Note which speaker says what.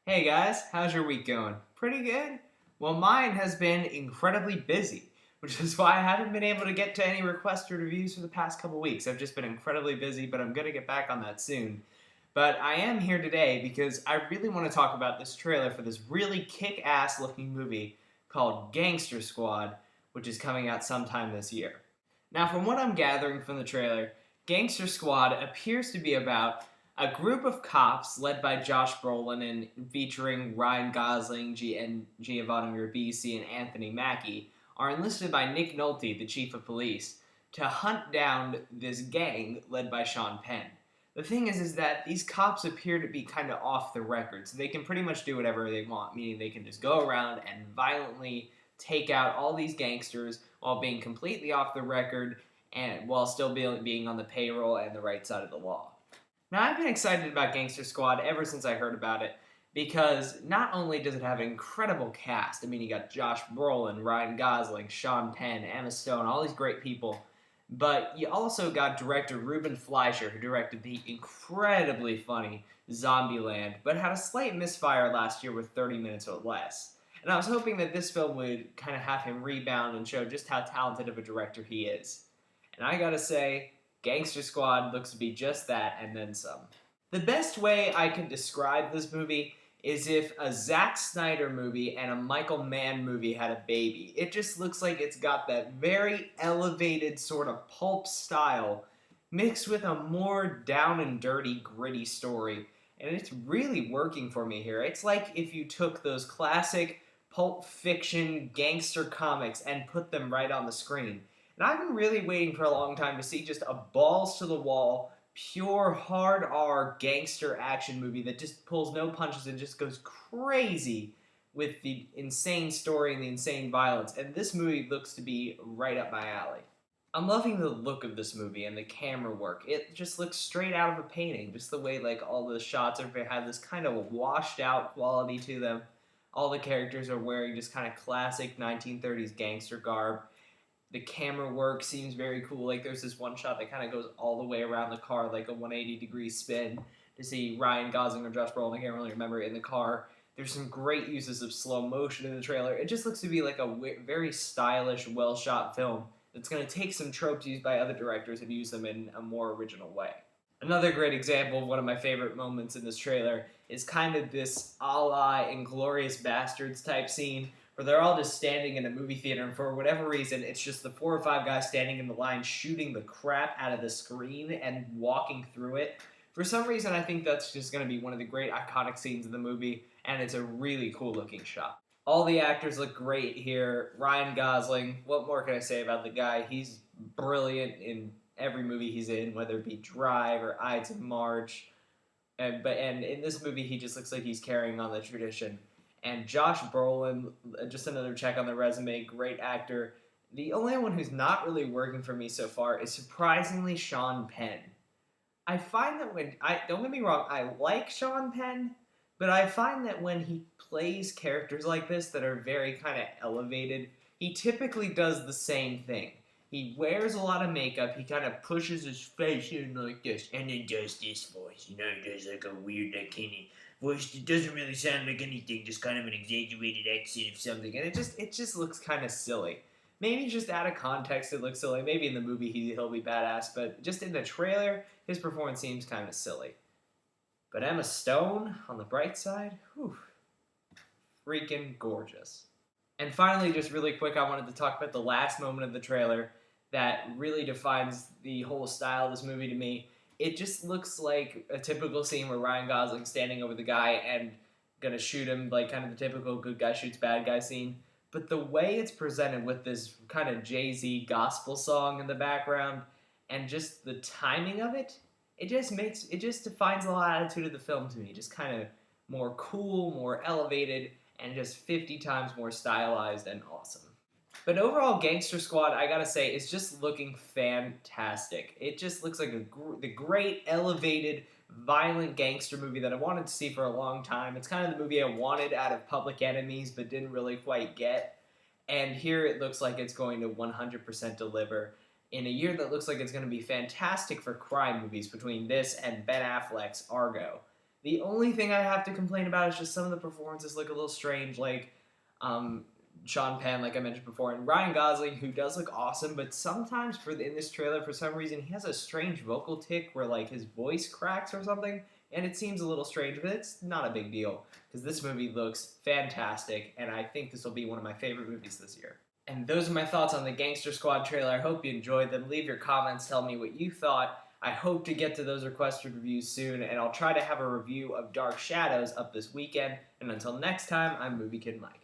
Speaker 1: Hey guys, how's your week going? Pretty good? Well, mine has been incredibly busy, which is why I haven't been able to get to any requested reviews for the past couple weeks. I've just been incredibly busy, but I'm going to get back on that soon. But I am here today because I really want to talk about this trailer for this really kick-ass looking movie called Gangster Squad, which is coming out sometime this year. Now, from what I'm gathering from the trailer, Gangster Squad appears to be about a group of cops led by Josh Brolin and featuring Ryan Gosling and Giovanni Ribisi and Anthony Mackie are enlisted by Nick Nolte, the chief of police, to hunt down this gang led by Sean Penn. The thing is that these cops appear to be kind of off the record, so they can pretty much do whatever they want, meaning they can just go around and violently take out all these gangsters while being completely off the record and while still being on the payroll and the right side of the law. Now, I've been excited about Gangster Squad ever since I heard about it because not only does it have an incredible cast, I mean, you got Josh Brolin, Ryan Gosling, Sean Penn, Emma Stone, all these great people, but you also got director Ruben Fleischer, who directed the incredibly funny Zombieland, but had a slight misfire last year with 30 Minutes or Less. And I was hoping that this film would kind of have him rebound and show just how talented of a director he is. And I gotta say, Gangster Squad looks to be just that and then some. The best way I can describe this movie is if a Zack Snyder movie and a Michael Mann movie had a baby. It just looks like it's got that very elevated sort of pulp style mixed with a more down and dirty, gritty story. And it's really working for me here. It's like if you took those classic Pulp Fiction gangster comics and put them right on the screen. And I've been really waiting for a long time to see just a balls to the wall, pure hard R gangster action movie that just pulls no punches and just goes crazy with the insane story and the insane violence. And this movie looks to be right up my alley. I'm loving the look of this movie and the camera work. It just looks straight out of a painting, just the way like all the shots have this kind of washed out quality to them. All the characters are wearing just kind of classic 1930s gangster garb. The camera work seems very cool. Like there's this one shot that kind of goes all the way around the car, like a 180-degree spin to see Ryan Gosling or Josh Brolin, I can't really remember, in the car. There's some great uses of slow motion in the trailer. It just looks to be like a very stylish, well-shot film that's going to take some tropes used by other directors and use them in a more original way. Another great example of one of my favorite moments in this trailer is kind of this a la Inglourious Bastards type scene where they're all just standing in a movie theater, and for whatever reason, it's just the 4 or 5 guys standing in the line shooting the crap out of the screen and walking through it. For some reason, I think that's just going to be one of the great iconic scenes of the movie, and it's a really cool looking shot. All the actors look great here. Ryan Gosling, what more can I say about the guy? He's brilliant in every movie he's in, whether it be Drive or Ides of March. And in this movie, he just looks like he's carrying on the tradition. And Josh Brolin, just another check on the resume, great actor. The only one who's not really working for me so far is surprisingly Sean Penn. I find that don't get me wrong, I like Sean Penn, but I find that when he plays characters like this that are very kind of elevated, he typically does the same thing. He wears a lot of makeup, he kind of pushes his face in like this, and then does this voice, he does like a weird, like, kind of voice that doesn't really sound like anything, just kind of an exaggerated accent of something, and it just looks kind of silly. Maybe just out of context it looks silly. Maybe in the movie he'll be badass, but just in the trailer, his performance seems kind of silly. But Emma Stone, on the bright side, whew, freaking gorgeous. And finally, just really quick, I wanted to talk about the last moment of the trailer that really defines the whole style of this movie to me. It just looks like a typical scene where Ryan Gosling's standing over the guy and gonna shoot him, like kind of the typical good guy shoots bad guy scene. But the way it's presented with this kind of Jay-Z gospel song in the background and just the timing of it, it just defines the whole attitude of the film to me. Just kind of more cool, more elevated, and just 50 times more stylized and awesome. But overall, Gangster Squad, I gotta say, is just looking fantastic. It just looks like the great, elevated, violent gangster movie that I wanted to see for a long time. It's kind of the movie I wanted out of Public Enemies, but didn't really quite get. And here it looks like it's going to 100% deliver in a year that looks like it's going to be fantastic for crime movies between this and Ben Affleck's Argo. The only thing I have to complain about is just some of the performances look a little strange, like Sean Penn, like I mentioned before, and Ryan Gosling, who does look awesome, but sometimes in this trailer, for some reason, he has a strange vocal tick where like his voice cracks or something, and it seems a little strange, but it's not a big deal because this movie looks fantastic, and I think this will be one of my favorite movies this year. And those are my thoughts on the Gangster Squad trailer. I hope you enjoyed them. Leave your comments, tell me what you thought. I hope to get to those requested reviews soon, and I'll try to have a review of Dark Shadows up this weekend. And until next time, I'm Movie Kid Mike.